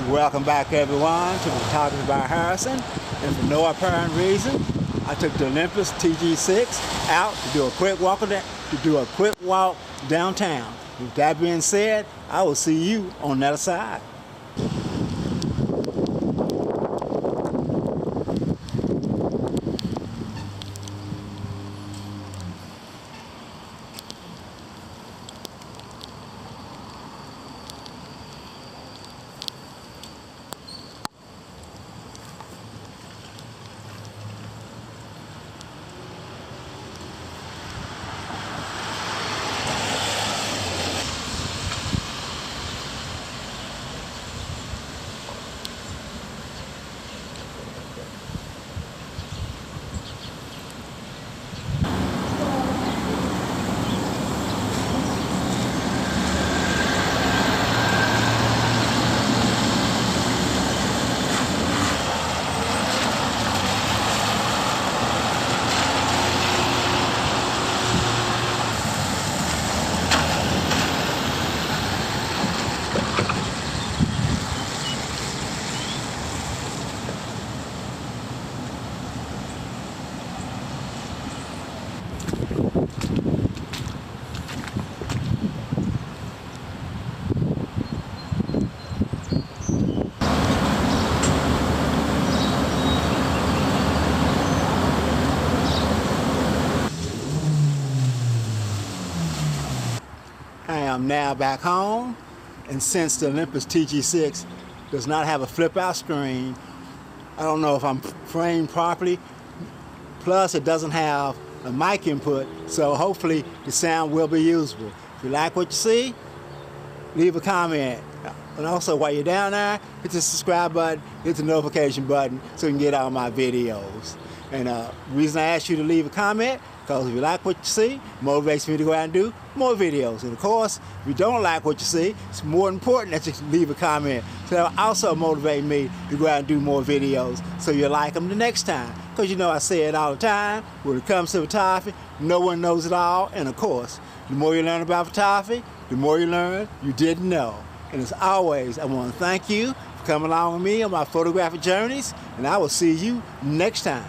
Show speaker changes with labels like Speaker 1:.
Speaker 1: Welcome back everyone to Photography by Harrison, and for no apparent reason I took the Olympus TG6 out to do a quick walk downtown. With that being said, I will see you on the other side. I am now back home, and since the Olympus TG6 does not have a flip out screen, I don't know if I'm framed properly, plus it doesn't have a mic input, so hopefully the sound will be usable. If you like what you see, leave a comment. And also while you're down there, hit the subscribe button, hit the notification button so you can get all my videos. And the reason I asked you to leave a comment, because if you like what you see, it motivates me to go out and do more videos. And of course, if you don't like what you see, it's more important that you leave a comment. So that'll also motivate me to go out and do more videos so you'll like them the next time. Because you know I say it all the time, when it comes to photography, no one knows it all. And of course, the more you learn about photography, the more you learn you didn't know. And as always, I want to thank you for coming along with me on my photographic journeys, and I will see you next time.